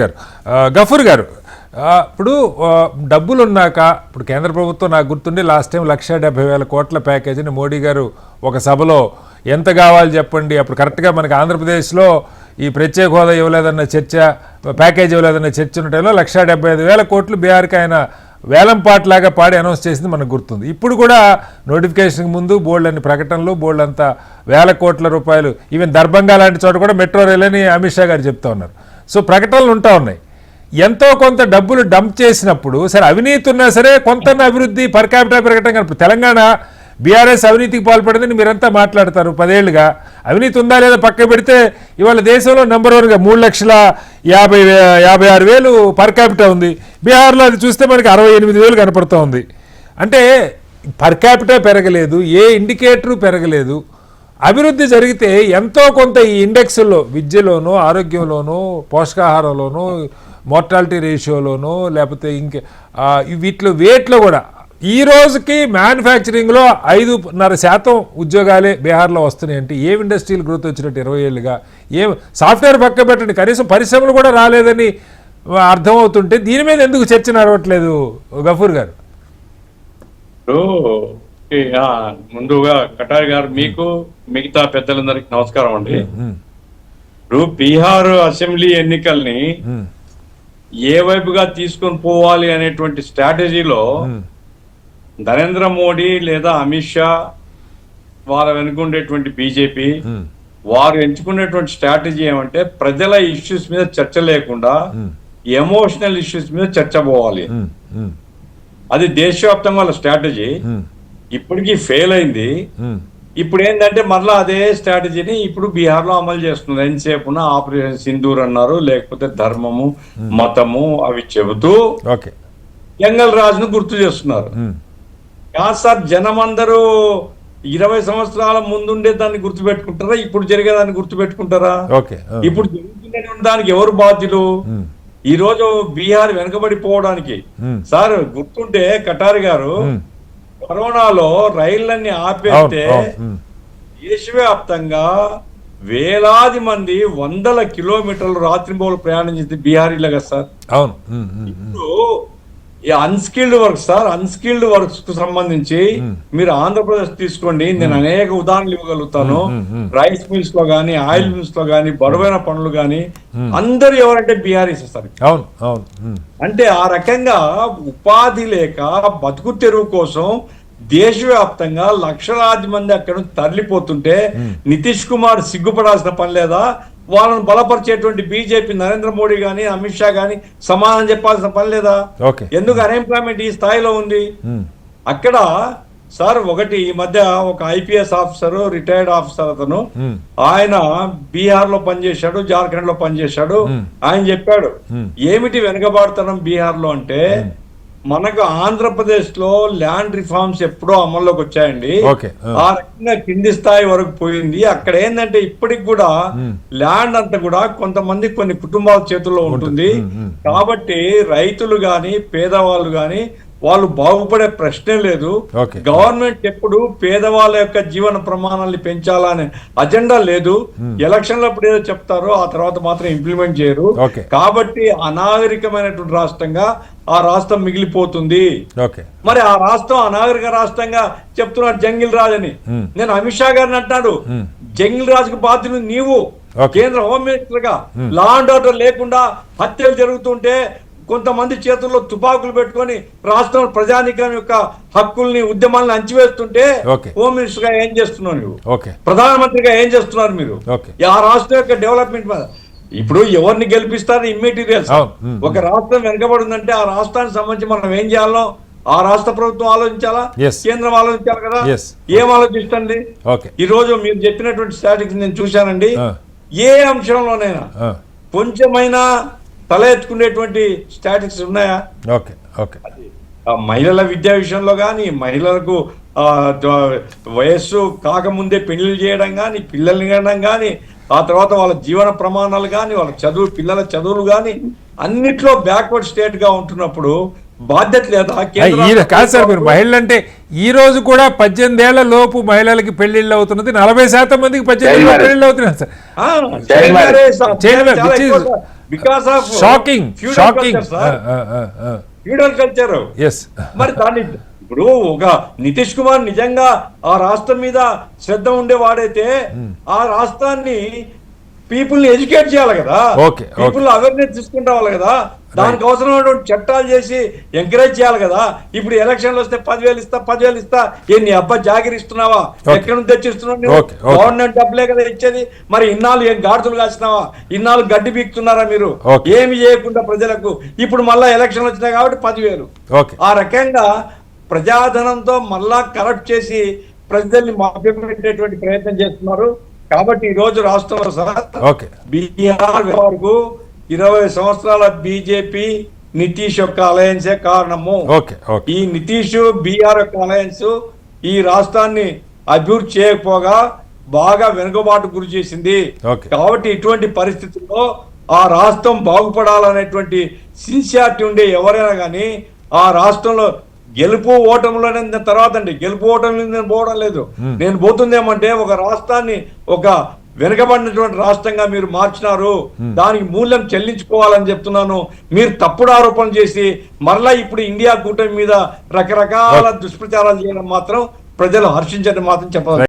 గారు గఫూర్ గారు ఇప్పుడు డబ్బులు ఉన్నాక ఇప్పుడు కేంద్ర ప్రభుత్వం నాకు గుర్తుండి లాస్ట్ టైం 1,70,000 కోట్ల ప్యాకేజీని మోడీ గారు ఒక సభలో ఎంత కావాలి చెప్పండి అప్పుడు కరెక్ట్గా మనకి ఆంధ్రప్రదేశ్లో ఈ ప్రత్యేక హోదా ఇవ్వలేదన్న చర్చ ప్యాకేజ్ ఇవ్వలేదన్న చర్చ ఉన్న టైంలో 1,75,000 కోట్లు బీహార్కి ఆయన వేలం పాటలాగా పాడి అనౌన్స్ చేసింది మనకు గుర్తుంది. ఇప్పుడు కూడా నోటిఫికేషన్కి ముందు బోల్డ్ అన్ని ప్రకటనలు బోల్డ్ అంతా వేల కోట్ల రూపాయలు ఈవెన్ దర్భంగా లాంటి చోట కూడా మెట్రో రైల్ అని అమిత్ షా గారు చెప్తా ఉన్నారు. సో ప్రకటనలు ఉంటా ఉన్నాయి. ఎంతో కొంత డబ్బులు డంప్ చేసినప్పుడు సరే అవినీతి ఉన్నా సరే కొంత అభివృద్ధి పర్ క్యాపిటల్ పెరగటం కానీ తెలంగాణ బీఆర్ఎస్ అవినీతికి పాల్పడిందని మీరంతా మాట్లాడతారు. 10 ఏళ్ళుగా అవినీతి ఉందా లేదా పక్క పెడితే ఇవాళ దేశంలో నెంబర్ 1గా 3,56,000 పర్ క్యాపిటల్ ఉంది. బీహార్లో అది చూస్తే మనకి 68,000 కనపడుతూ ఉంది. అంటే పర్ క్యాపిటల్ పెరగలేదు, ఏ ఇండికేటరు పెరగలేదు. అభివృద్ధి జరిగితే ఎంతో కొంత ఈ ఇండెక్స్లో విద్యలోనో ఆరోగ్యంలోనో పోషకాహారంలోనో మోర్టాలిటీ రేషియోలోనో లేకపోతే ఇంకే వీటిలో వేట్లో కూడా ఈ రోజుకి మ్యానుఫ్యాక్చరింగ్లో 5.5% ఉద్యోగాలే బీహార్లో వస్తున్నాయి. అంటే ఏం ఇండస్ట్రియల్ గ్రోత్ వచ్చినట్టు 20 ఏళ్ళుగా ఏం సాఫ్ట్వేర్ పక్క పెట్టండి కనీసం పరిశ్రమలు కూడా రాలేదని అర్థమవుతుంటే దీని మీద ఎందుకు చర్చ నడవట్లేదు గఫూర్ గారు? ముందుగా కటారి గారు మీకు మిగతా పెద్దలందరికీ నమస్కారం అండి. ఇప్పుడు బీహార్ అసెంబ్లీ ఎన్నికల్ని ఏ వైపుగా తీసుకొని పోవాలి అనేటువంటి స్ట్రాటజీలో నరేంద్ర మోడీ లేదా అమిత్ షా వారు వెనుకుండేటువంటి బీజేపీ వారు ఎంచుకునేటువంటి స్ట్రాటజీ ఏమంటే ప్రజల ఇష్యూస్ మీద చర్చ లేకుండా ఎమోషనల్ ఇష్యూస్ మీద చర్చ పోవాలి. అది దేశవ్యాప్తంగా వాళ్ళ స్ట్రాటజీ. ఇప్పటికీ ఫెయిల్ అయింది. ఇప్పుడు ఏంటంటే మరలా అదే స్ట్రాటజీని ఇప్పుడు బీహార్ లో అమలు చేస్తున్నారు. ఎంతసేపు ఆపరేషన్ సింధూర్ అన్నారు, లేకపోతే ధర్మము మతము అవి చెబుతూ జంగల్ రాజును గుర్తు చేస్తున్నారు. కాదు సార్, జనం అందరూ 20 సంవత్సరాల ముందుండే దాన్ని గుర్తుపెట్టుకుంటారా, ఇప్పుడు జరిగేదాన్ని గుర్తుపెట్టుకుంటారా? ఇప్పుడు జరుగుతున్నటువంటి దానికి ఎవరు బాధ్యులు? ఈ రోజు బీహార్ వెనుకబడిపోవడానికి సార్ గుర్తుంటే కటారి గారు కరోనాలో రైళ్లన్నీ ఆపేస్తే దేశవ్యాప్తంగా వేలాది మంది 100 కిలోమీటర్లు రాత్రింబోలు ప్రయాణించింది బీహారీలే కదా సార్. అవును. ఇప్పుడు ఈ unskilled work sir, unskilled works కు సంబంధించి మీరు ఆంధ్రప్రదేశ్ తీసుకోండి, నేను అనేక ఉదాహరణలు ఇవ్వగలుగుతాను. రైస్ మిల్స్ లో గానీ ఆయిల్ మిల్స్ లో గానీ బరువైన పనులు గానీ అందరు ఎవరంటే బీహారీస్ సార్. అంటే ఆ రకంగా ఉపాధి లేక బతుకు తెరువు కోసం దేశవ్యాప్తంగా లక్షలాది మంది అక్కడ నుంచి తరలిపోతుంటే నితీష్ కుమార్ సిగ్గుపడాల్సిన పని లేదా? వాళ్ళని బలపరిచేటువంటి బీజేపీ నరేంద్ర మోడీ గాని అమిత్ షా గాని సమాధానం చెప్పాల్సిన పని లేదా? ఎందుకు అన్ఎంప్లాయ్మెంట్ ఈ స్థాయిలో ఉంది అక్కడ సార్? ఒకటి ఈ మధ్య ఒక ఐపీఎస్ ఆఫీసర్, రిటైర్డ్ ఆఫీసర్ అతను, ఆయన బీహార్ లో పనిచేశాడు, జార్ఖండ్ లో పనిచేశాడు. ఆయన చెప్పాడు ఏమిటి వెనుకబాటుతనం బీహార్ లో అంటే, మనకు ఆంధ్రప్రదేశ్ లో ల్యాండ్ రిఫార్మ్స్ ఎప్పుడో అమల్లోకి వచ్చాయండి. ఆ రకంగా కింది స్థాయి వరకు పోయింది. అక్కడ ఏంటంటే ఇప్పటికి కూడా ల్యాండ్ అంతా కూడా కొంతమంది కొన్ని కుటుంబాల చేతుల్లో ఉంటుంది. కాబట్టి రైతులు గాని పేదవాళ్ళు గాని వాళ్ళు బాగుపడే ప్రశ్నే లేదు. గవర్నమెంట్ ఎప్పుడు పేదవాళ్ళ యొక్క జీవన ప్రమాణాలను పెంచాలనే అజెండా లేదు. ఎలక్షన్లప్పుడు ఏదో చెప్తారో ఆ తర్వాత మాత్రం ఇంప్లిమెంట్ చేయరు. కాబట్టి అనాగరికమైనటువంటి రాష్ట్రంగా ఆ రాష్ట్రం మిగిలిపోతుంది. మరి ఆ రాష్ట్రం అనాగరిక రాష్ట్రంగా చెప్తున్నాడు జంగిల్ రాజ్ అని. నేను అమిత్ షా గారిని అంటాడు, జంగిల్ రాజుకు బాధ్యులు నీవు. కేంద్ర హోమ్ మినిస్టర్ గా లా అండ్ ఆర్డర్ లేకుండా హత్యలు జరుగుతుంటే కొంతమంది చేతుల్లో తుపాకులు పెట్టుకొని రాష్ట్రం ప్రజానికం యొక్క హక్కుల్ని ఉద్యమాలను అంచివేస్తుంటే హోమ్ మినిస్టర్ గా ఏం చేస్తున్నావు నువ్వు? ప్రధానమంత్రిగా ఏం చేస్తున్నారు మీరు? ఆ రాష్ట్రం యొక్క డెవలప్మెంట్ మీద ఇప్పుడు ఎవరిని గెలిపిస్తారు? ఇమ్మెటీరియల్స్. ఒక రాష్ట్రం వెనకబడిందంటే ఆ రాష్ట్రానికి సంబంధించి మనం ఏం చేయాలో ఆ రాష్ట్ర ప్రభుత్వం ఆలోచించాలా, కేంద్రం ఆలోచించాలి కదా. ఏం ఆలోచిస్తుంది? ఈ రోజు మీరు చెప్పినటువంటి స్ట్రాటజీ నేను చూశానండి. ఏ అంశంలోనైనా కొంచెమైనా తల ఎత్తుకునేటువంటి స్టాటిక్స్ ఉన్నాయా? మహిళల విద్యా విషయంలో కానీ, మహిళలకు వయస్సు కాకముందే పెళ్లిళ్ళు చేయడం కానీ, పిల్లల్ని కనడం కానీ, ఆ తర్వాత వాళ్ళ జీవన ప్రమాణాలు కానీ, వాళ్ళ చదువు పిల్లల చదువులు కానీ అన్నిట్లో బ్యాక్వర్డ్ స్టేట్ గా ఉంటున్నప్పుడు బాధ్యత లేదా? కాదు సార్, మీరు మహిళలు అంటే ఈ రోజు కూడా 18 ఏళ్ల లోపు మహిళలకి పెళ్లిళ్ళు అవుతున్నది, 40% మందికి 18 ఏళ్ళ పెళ్లిళ్ళు అవుతున్నాయి sir. Because of shocking shocking. Feudal culture. Yes. మరి దాన్ని ఇప్పుడు ఒక నితీష్ కుమార్ నిజంగా ఆ రాష్ట్రం మీద శ్రద్ధ ఉండేవాడైతే ఆ రాష్ట్రాన్ని పీపుల్ ని ఎడ్యుకేట్ చేయాలి కదా, పీపుల్ అవేర్నెస్ తీసుకుంటా రావాలి కదా, దానికి అవసరమైనటువంటి చట్టాలు చేసి ఎంకరేజ్ చేయాలి కదా. ఇప్పుడు ఎలక్షన్లు వస్తే 10,000 ఇస్తా ఎన్ని అబ్బా జాగిరి ఇస్తున్నావా, ఎక్కడి నుంచి తెచ్చిస్తున్నావు? గవర్నమెంట్ డబ్బులే కదా ఇచ్చేది. మరి ఇన్నాళ్ళు ఏం గాడుతులు కాసినావా, ఇన్నాళ్ళు గడ్డి బీక్తున్నారా మీరు? ఏమి చేయకుండా ప్రజలకు ఇప్పుడు మళ్ళా ఎలక్షన్లు వచ్చినాయి కాబట్టి 10,000. ఆ రకంగా ప్రజాధనంతో మళ్ళా కరప్ట్ చేసి ప్రజల్ని మభ్యపెట్టేటువంటి ప్రయత్నం చేస్తున్నారు. కాబట్టి ఈ రోజు రాష్ట్రంలో సార్ బీహార్ వరకు 20 సంవత్సరాల బీజేపీ నితీష్ యొక్క అలయన్సే కారణము. ఈ నితీష్ బీఆర్ యొక్క అలయన్స్ ఈ రాష్ట్రాన్ని అభివృద్ధి చేయకపోగా బాగా వెనుకబాటు గురి చేసింది. కాబట్టి ఇటువంటి పరిస్థితుల్లో ఆ రాష్ట్రం బాగుపడాలనేటువంటి సిన్సియారిటీ ఉండే ఎవరైనా కానీ ఆ రాష్ట్రంలో గెలుపు ఓటములోనే తర్వాత అండి, గెలుపు ఓటమి నేను పోవడం లేదు. నేను పోతుంది ఏమంటే ఒక రాష్ట్రాన్ని ఒక వెనుకబడినటువంటి రాష్ట్రంగా మీరు మార్చినారు, దానికి మూల్యం చెల్లించుకోవాలని చెప్తున్నాను. మీరు తప్పుడు ఆరోపణలు చేసి మరలా ఇప్పుడు ఇండియా కూటమి మీద రకరకాల దుష్ప్రచారాలు చేయడం మాత్రం ప్రజలు హర్షించడం మాత్రం చెప్పదు.